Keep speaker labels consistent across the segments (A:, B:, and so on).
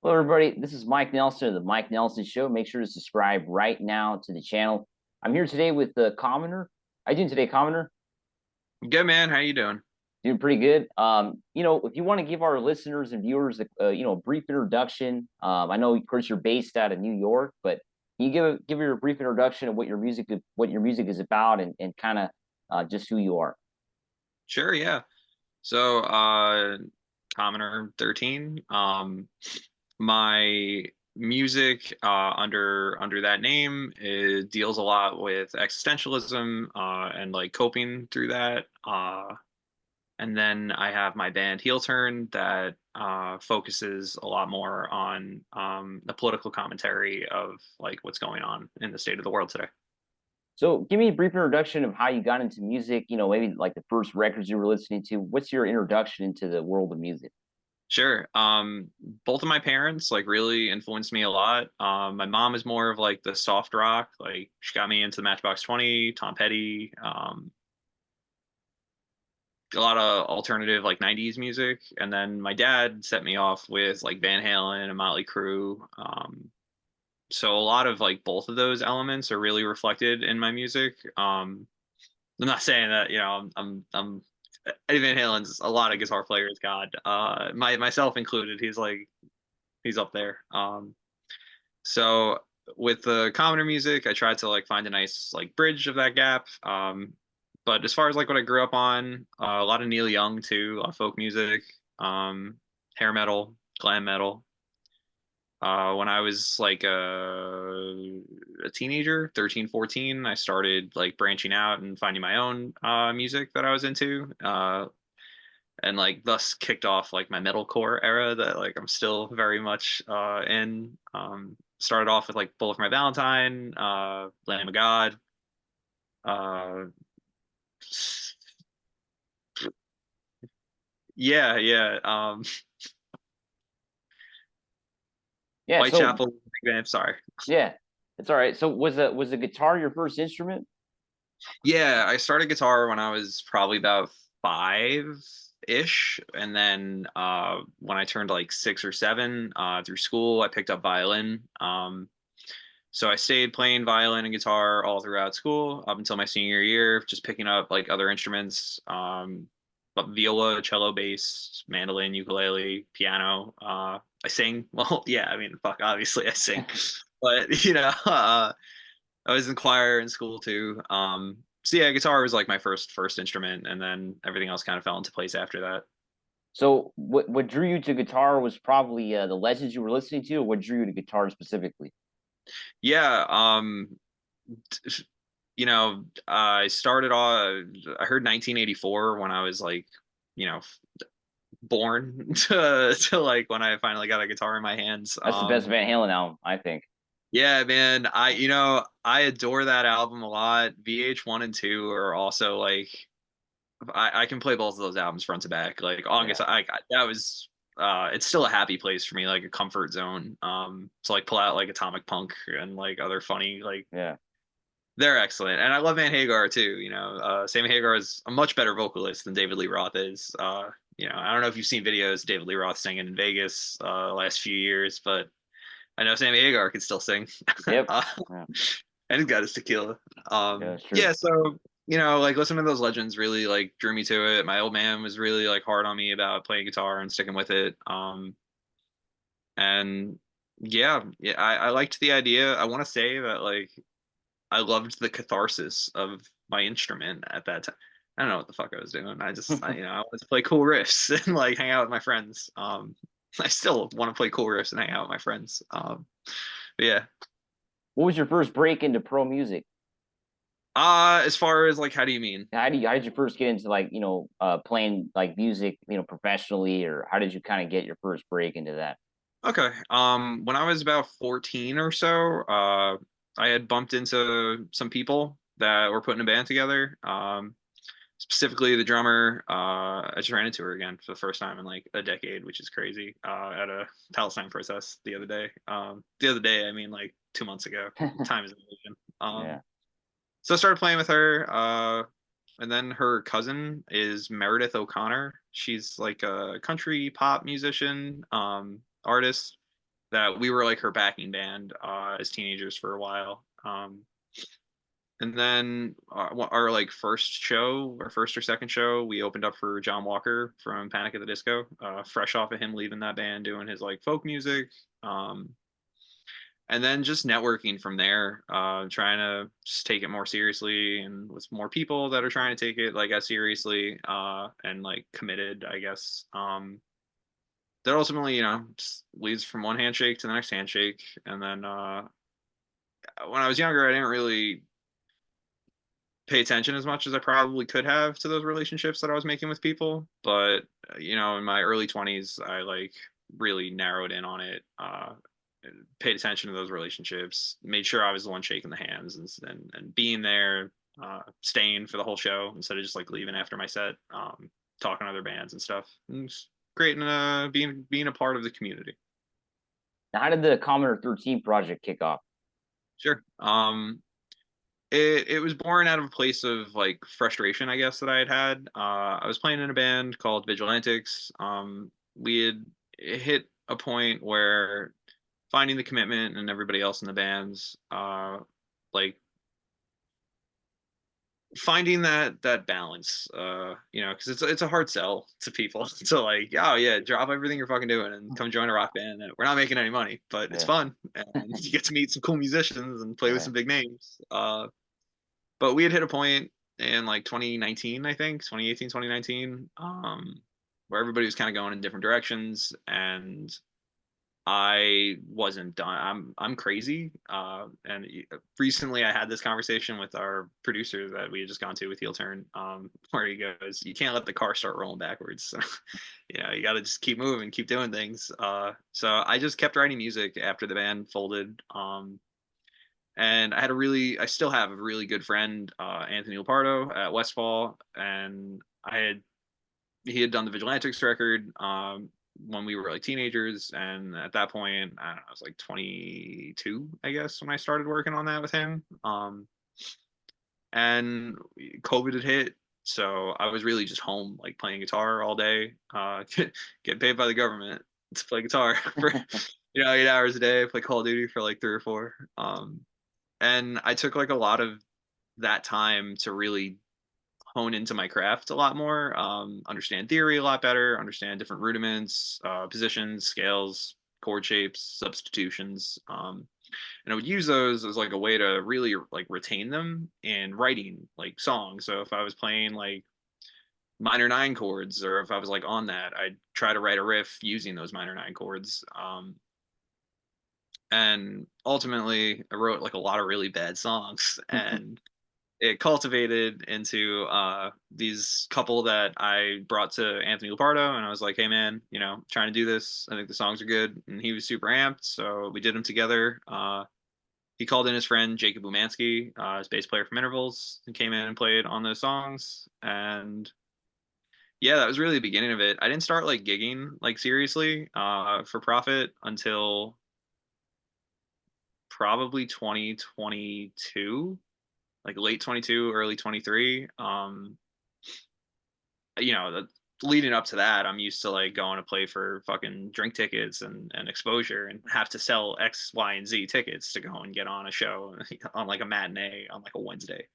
A: Hello, everybody. This is Mike Nelson of the Mike Nelson Show. Make sure to subscribe right now to the channel. I'm here today with the Commoner. How you doing today, Commoner?
B: Good man, how you doing?
A: Doing pretty good. If you want to give our listeners and viewers, a brief introduction. I know, of course, you're based out of New York, but can you give your brief introduction of what your music is about, and kind of just who you are?
B: Sure, yeah. So, Commoner13. My music under that name deals a lot with existentialism and like coping through that. And then I have my band Heel Turn that focuses a lot more on the political commentary of like what's going on in the state of the world today.
A: So, give me a brief introduction of how you got into music. Maybe like the first records you were listening to. What's your introduction into the world of music?
B: Sure. Both of my parents like really influenced me a lot. My mom is more of like the soft rock, like she got me into the Matchbox 20, Tom Petty, a lot of alternative like 90s music. And then my dad set me off with like Van Halen and Motley Crue. So a lot of like both of those elements are really reflected in my music. I'm not saying that, I'm Eddie Van Halen's a lot of guitar players, God. Myself included, he's up there. So with the commoner music, I tried to like find a nice like bridge of that gap. But as far as like what I grew up on, a lot of Neil Young too, a lot of folk music, um, hair metal, glam metal. When I was like a teenager, 13, 14, I started like branching out and finding my own music that I was into. And like thus kicked off like my metalcore era that like I'm still very much in. Started off with like Bullet for My Valentine, Lamb of God, uh, yeah, yeah,
A: Yeah. So,
B: Whitechapel, Big Band, sorry.
A: yeah, it's all right. So, was the guitar your first instrument?
B: Yeah, I started guitar when I was probably about five-ish, and then when I turned like six or seven through school, I picked up violin. So I stayed playing violin and guitar all throughout school up until my senior year, just picking up like other instruments, but viola, cello, bass, mandolin, ukulele, piano. I sing. Well, yeah, I mean, fuck, obviously I sing, but I was in choir in school too. So yeah, guitar was like my first instrument, and then everything else kind of fell into place after that.
A: So, what drew you to guitar was probably the legends you were listening to, or what drew you to guitar specifically?
B: Yeah, I started off. I heard 1984 when I was like, you know, born to like when I finally got a guitar in my hands.
A: That's the best Van Halen album, I think.
B: Yeah, man, I adore that album a lot. VH1 and 2 are also like I can play both of those albums front to back. Like
A: Yeah,
B: August, that was it's still a happy place for me, like a comfort zone. To like pull out like Atomic Punk and like other funny like
A: yeah.
B: they're excellent. And I love Van Hagar too. Sammy Hagar is a much better vocalist than David Lee Roth is. I don't know if you've seen videos of David Lee Roth singing in Vegas last few years, but I know Sammy Hagar can still sing.
A: Yep.
B: uh,
A: Yeah,
B: and he's got his tequila.
A: yeah, that's true.
B: Yeah, so like listening to those legends really like drew me to it. My old man was really like hard on me about playing guitar and sticking with it. And yeah, I liked the idea. I want to say that like I loved the catharsis of my instrument at that time. I don't know what the fuck I was doing. I wanted to play cool riffs and like hang out with my friends. I still want to play cool riffs and hang out with my friends. But yeah.
A: What was your first break into pro music?
B: As far as like, how do you mean?
A: How did you first get into like playing like music professionally, or how did you kind of get your first break into that?
B: Okay. When I was about 14 or so, I had bumped into some people that were putting a band together. Specifically the drummer. I just ran into her again for the first time in like a decade, which is crazy. At a Palestine protest the other day. The other day, I mean like 2 months ago. Time is an illusion.
A: Yeah.
B: So I started playing with her. And then her cousin is Meredith O'Connor. She's like a country pop musician, artist. that we were like her backing band as teenagers for a while. And then our like first show, our first or second show, we opened up for John Walker from Panic at the Disco, fresh off of him leaving that band, doing his like folk music. And then just networking from there, trying to just take it more seriously, and with more people that are trying to take it like as seriously and like committed, I guess. That ultimately, just leads from one handshake to the next handshake. And then when I was younger, I didn't really pay attention as much as I probably could have to those relationships that I was making with people. But in my early 20s, I like really narrowed in on it. Paid attention to those relationships, made sure I was the one shaking the hands and being there, staying for the whole show instead of just like leaving after my set, talking to other bands and stuff, and just creating being a part of the community.
A: Now, how did the Commoner13 project kick off?
B: Sure. It was born out of a place of like frustration, I guess, that I had. I was playing in a band called Vigilantics. We had hit a point where finding the commitment and everybody else in the bands, like finding that balance, because it's a hard sell to people to like, oh yeah, drop everything you're fucking doing and come join a rock band. And we're not making any money, but it's
A: Yeah,
B: fun and you get to meet some cool musicians and play with
A: yeah.
B: some big names. But we had hit a point in like 2019, I think 2018, 2019, where everybody was kind of going in different directions, and I wasn't done. I'm crazy. Recently I had this conversation with our producer that we had just gone to with Heel Turn, where he goes, "You can't let the car start rolling backwards. You got to just keep moving, keep doing things." So I just kept writing music after the band folded. And I still have a really good friend, Anthony Lepardo at Westfall, and he had done the Vigilantics record when we were like teenagers, and at that point, I don't know, I was like 22, I guess, when I started working on that with him. And COVID had hit, so I was really just home, like playing guitar all day, get paid by the government to play guitar for 8 hours a day, play Call of Duty for like 3 or 4. And I took like a lot of that time to really hone into my craft a lot more, understand theory a lot better, understand different rudiments, positions, scales, chord shapes, substitutions. And I would use those as like a way to really like retain them in writing like songs. So if I was playing like minor 9 chords, or if I was like on that, I'd try to write a riff using those minor 9 chords. And ultimately, I wrote like a lot of really bad songs, and it cultivated into these couple that I brought to Anthony Lepardo, and I was like, "Hey, man, trying to do this. I think the songs are good," and he was super amped, so we did them together. He called in his friend Jacob Umansky, his bass player from Intervals, and came in and played on those songs. And yeah, that was really the beginning of it. I didn't start like gigging like seriously for profit until probably 2022, like late 22, early 23. Leading up to that, I'm used to like going to play for fucking drink tickets and exposure, and have to sell X, Y, and Z tickets to go and get on a show on like a matinee on like a Wednesday.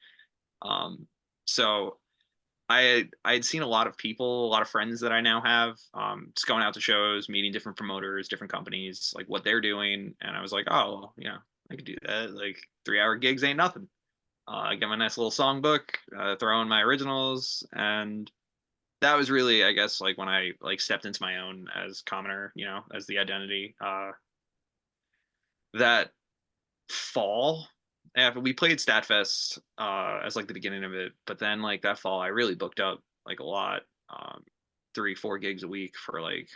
B: So I had seen a lot of people, a lot of friends that I now have, just going out to shows, meeting different promoters, different companies, like what they're doing, and I was like, oh, I could do that. Like 3-hour gigs ain't nothing. I get my nice little songbook, throw in my originals, and that was really, I guess, like when I like stepped into my own as Commoner, as the identity. That fall, after we played Statfest as like the beginning of it, but then like that fall, I really booked up like a lot, 3-4 gigs a week for like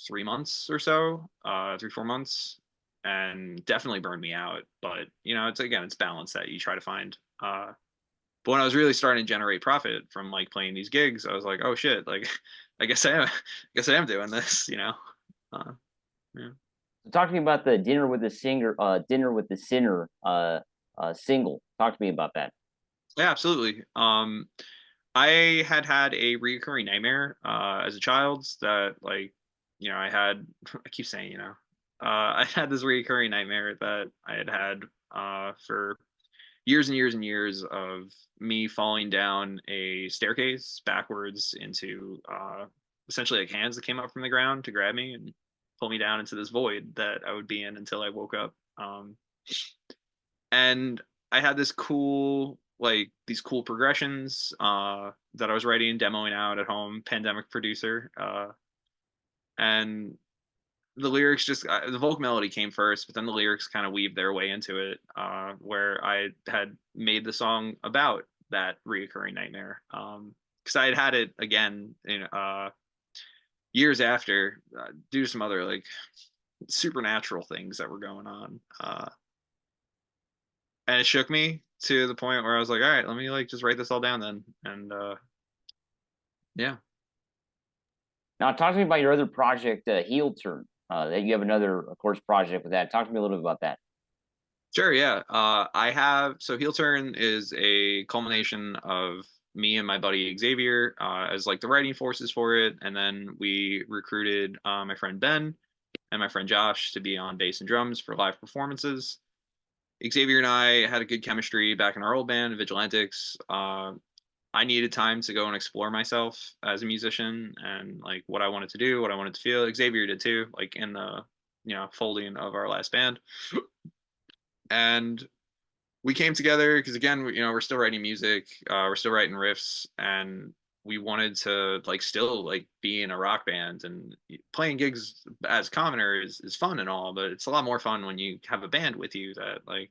B: 3 months or so, 3-4 months, and definitely burned me out. But it's balance that you try to find. But when I was really starting to generate profit from like playing these gigs, I was like, oh shit, like I guess I am doing this. Yeah.
A: So talk to me about the Dinner with the Sinner single. Talk to me about that.
B: Yeah, absolutely. I had a recurring nightmare as a child that like, I had. I keep saying, I had this recurring nightmare that I had had for years and years and years of me falling down a staircase backwards into essentially like hands that came up from the ground to grab me and pull me down into this void that I would be in until I woke up. And I had this cool like these cool progressions that I was writing, demoing out at home, pandemic producer, and the lyrics just the folk melody came first, but then the lyrics kind of weaved their way into it, where I had made the song about that reoccurring nightmare. Because I had it again in years after, due to some other like supernatural things that were going on, and it shook me to the point where I was like, all right, let me like just write this all down then, and yeah.
A: Now, talk to me about your other project, Heel Turn. That you have another, of course, project with that. Talk to me a little bit about that.
B: Sure, yeah. I have so Heel Turn is a culmination of me and my buddy Xavier as like the writing forces for it, and then we recruited my friend Ben and my friend Josh to be on bass and drums for live performances. Xavier and I had a good chemistry back in our old band, Vigilantics. I needed time to go and explore myself as a musician and like what I wanted to do, what I wanted to feel. Xavier did too, like in the folding of our last band, and we came together because again, we're still writing music, we're still writing riffs, and we wanted to like still like be in a rock band and playing gigs as Commoner is fun and all, but it's a lot more fun when you have a band with you that like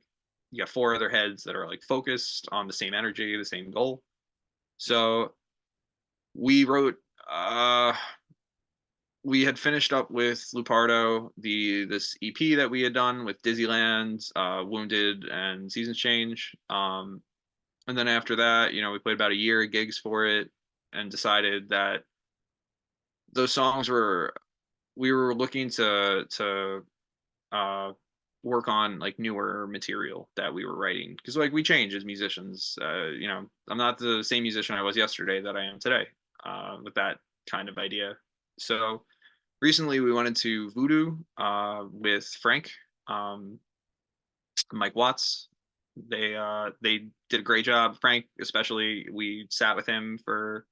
B: you got four other heads that are like focused on the same energy, the same goal. So we wrote we had finished up with Lupardo, this EP that we had done with Dizzyland, Wounded, and Seasons Change. And then after that, we played about a year of gigs for it and decided that those songs were we were looking to uh work on like newer material that we were writing because like we change as musicians. I'm not the same musician I was yesterday that I am today, with that kind of idea. So recently we went into Voodoo with Frank, um, Mike Watts. They did a great job. Frank, especially, we sat with him for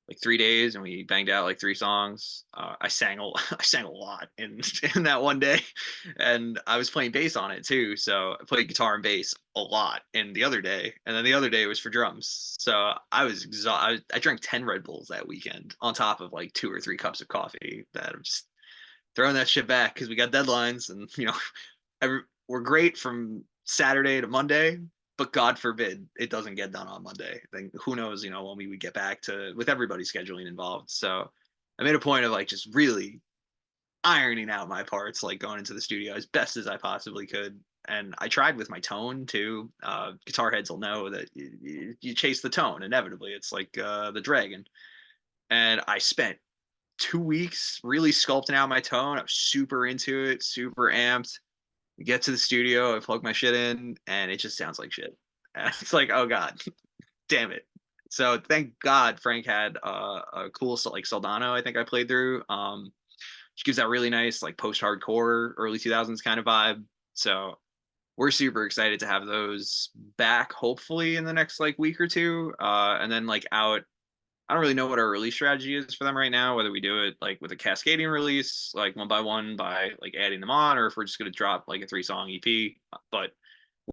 B: like 3 days and we banged out like three songs. I sang I sang a lot in in that one day, and I was playing bass on it too. So I played guitar and bass a lot in the other day, and then the other day was for drums. So I was exhausted. I drank 10 Red Bulls that weekend on top of like 2 or 3 cups of coffee. That I'm just throwing that shit back because we got deadlines, and we're great from Saturday to Monday, but God forbid it doesn't get done on Monday. Then who knows, when we would get back to with everybody scheduling involved. So I made a point of like just really ironing out my parts, like going into the studio as best as I possibly could. And I tried with my tone too. Guitar heads will know that you chase the tone inevitably. It's like the dragon. And I spent 2 weeks really sculpting out my tone. I was super into it, super amped. Get to the studio, I plug my shit in, and it just sounds like shit. And it's like, oh god, damn it. So thank God Frank had a cool like Soldano. I think I played through, which gives that really nice like post-hardcore early 2000s kind of vibe. So we're super excited to have those back, hopefully in the next like week or two, and then like out. I don't really know what our release strategy is for them right now, whether we do it like with a cascading release, like one by one by like adding them on, or if we're just going to drop like a 3 song EP. But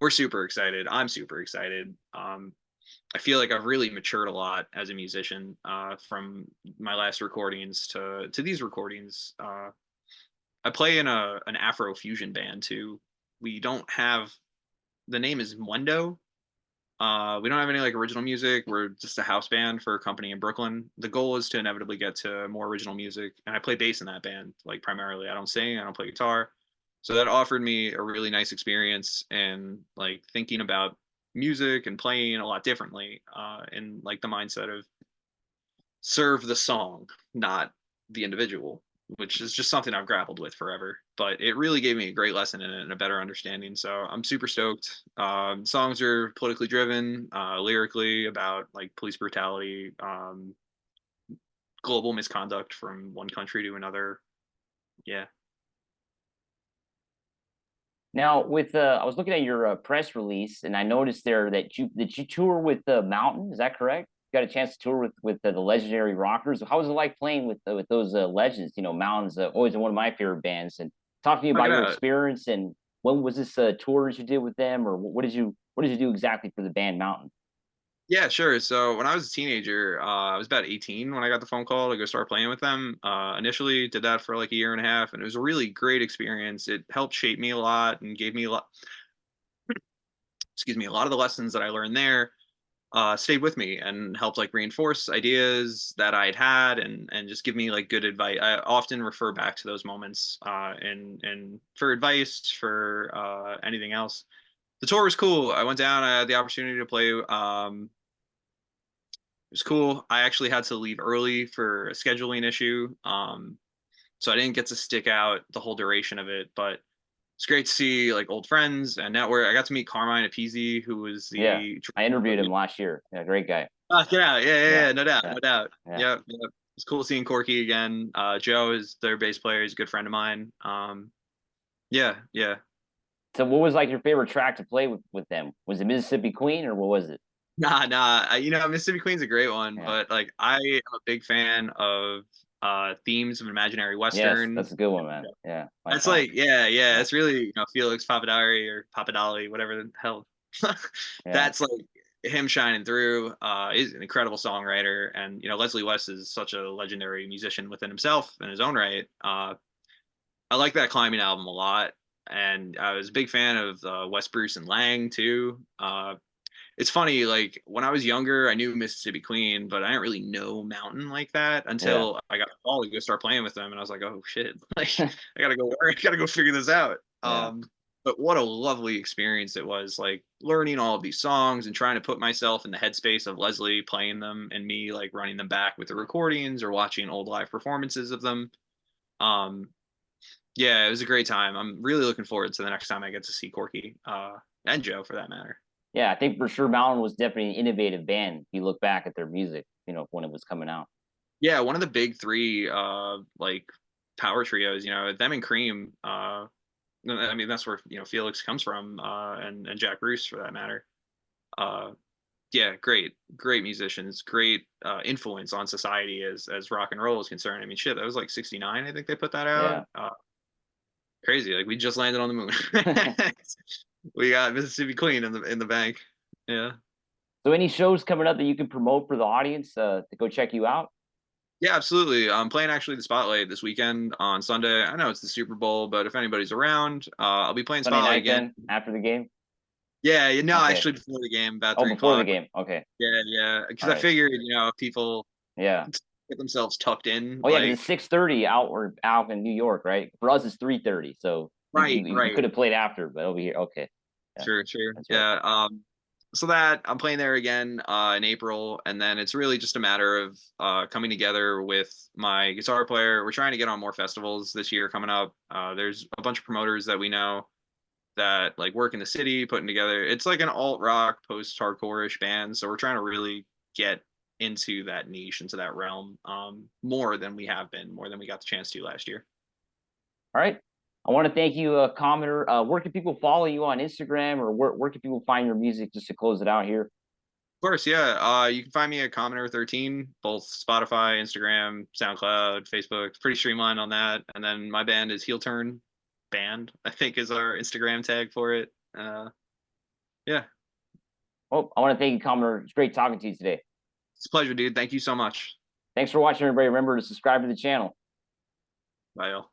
B: we're super excited. I'm super excited. I feel like I've really matured a lot as a musician, from my last recordings to these recordings. I play in an Afro fusion band too. We don't have the name is Mwendo. We don't have any like original music. We're just a house band for a company in Brooklyn. The goal is to inevitably get to more original music, and I play bass in that band like primarily. I don't sing, I don't play guitar, so that offered me a really nice experience in like thinking about music and playing a lot differently, in like the mindset of serve the song, not the individual, which is just something I've grappled with forever. But it really gave me a great lesson in it and a better understanding. So I'm super stoked. Songs are politically driven, lyrically about like police brutality, global misconduct from one country to another. Yeah.
A: Now, with I was looking at your press release, and I noticed there that you tour with Mountain. Is that correct? You got a chance to tour with the legendary rockers. How was it like playing with those legends? You know, Mountain's always one of my favorite bands. And talk to me
B: Check
A: about
B: it
A: your
B: out.
A: experience and when was this tour that you did with them, or what did you do exactly for the band Mountain?
B: Yeah, sure. So when I was a teenager, I was about 18 when I got the phone call to go start playing with them. Initially, did that for like a year and a half, and it was a really great experience. It helped shape me a lot and gave me a lot, excuse me, a lot of the lessons that I learned there stayed with me and helped like reinforce ideas that I'd had and just give me like good advice. I often refer back to those moments and for advice for anything else. The tour was cool. I went down. I had the opportunity to play. It was cool. I actually had to leave early for a scheduling issue, so I didn't get to stick out the whole duration of it. But it's great to see like old friends and network. I got to meet Carmine Appizi, who was
A: Yeah,
B: the
A: I interviewed him last year. Yeah, great guy.
B: get out. Yeah, yeah,
A: Yeah,
B: yeah, no doubt,
A: yeah,
B: no doubt.
A: yeah.
B: Yep, yep. It's cool seeing Corky again. Joe is their bass player. He's a good friend of mine. Yeah, yeah.
A: So, what was like your favorite track to play with them? Was it Mississippi Queen or what was it?
B: Nah, nah. You know, Mississippi Queen's a great one,
A: Yeah.
B: but like I am a big fan of themes of imaginary
A: Yes,
B: western.
A: that's a good one, man. Yeah, my
B: That's
A: song.
B: like, yeah, yeah.
A: Yeah,
B: It's really, Felix Papadari or Papadali, whatever the hell.
A: yeah,
B: That's like him shining through. He's an incredible songwriter, and Leslie West is such a legendary musician within himself in his own right. I like that climbing album a lot, and I was a big fan of Wes Bruce and Lang too. It's funny, like when I was younger, I knew Mississippi Queen, but I didn't really know Mountain like that
A: yeah,
B: until I got a call to go start playing with them, and I was like, oh shit, like I gotta go, I gotta go figure this out.
A: yeah,
B: But what a lovely experience it was, like learning all of these songs and trying to put myself in the headspace of Leslie playing them and me like running them back with the recordings or watching old live performances of them. Um, yeah, it was a great time. I'm really looking forward to the next time I get to see Corky and Joe for that matter.
A: yeah. I think for sure Mountain was definitely an innovative band. If you look back at their music, when it was coming out.
B: Yeah, one of the big three like power trios, them and Cream. I mean that's where Felix comes from, and Jack Bruce for that matter. Uh yeah, great musicians, great influence on society as rock and roll is concerned. I mean shit, that was like 69, I think they put that out.
A: Yeah.
B: Crazy. Like we just landed on the moon. We got Mississippi Queen in the bank. Yeah.
A: So, any shows coming up that you can promote for the audience to go check you out?
B: Yeah, absolutely. I'm playing actually the Spotlight this weekend on Sunday. I know it's the Super Bowl, but if anybody's around, I'll be playing
A: Sunday
B: Spotlight
A: night,
B: again.
A: then after the game.
B: Yeah, no,
A: Okay.
B: actually before the game, about
A: Oh,
B: three
A: before the
B: o'clock.
A: game. Okay.
B: Yeah, yeah, because
A: All
B: I
A: right.
B: figured, if people
A: Yeah.
B: get themselves tucked in,
A: Oh yeah, because
B: like,
A: it's 6:30 out in New York, right? For us, it's 3:30. So
B: right,
A: you
B: right.
A: could have played after, but over here, okay. Yeah,
B: Sure, sure.
A: that's right.
B: Yeah. So that I'm playing there again in April, and then it's really just a matter of coming together with my guitar player. We're trying to get on more festivals this year coming up. There's a bunch of promoters that we know that like work in the city putting together. It's like an alt rock, post hardcore-ish band, so we're trying to really get into that niche, into that realm, more than we have been, more than we got the chance to last year.
A: All right. I want to thank you, Commoner. Where can people follow you on Instagram, or where can people find your music just to close it out here?
B: Of course, yeah. You can find me at Commoner13, both Spotify, Instagram, SoundCloud, Facebook. It's pretty streamlined on that. And then my band is Heel Turn Band, I think is our Instagram tag for it. Yeah,
A: Well, I want to thank you, Commoner. It's great talking to you today.
B: it's a pleasure, dude. Thank you so much.
A: Thanks for watching, everybody. Remember to subscribe to the channel.
B: Bye, y'all.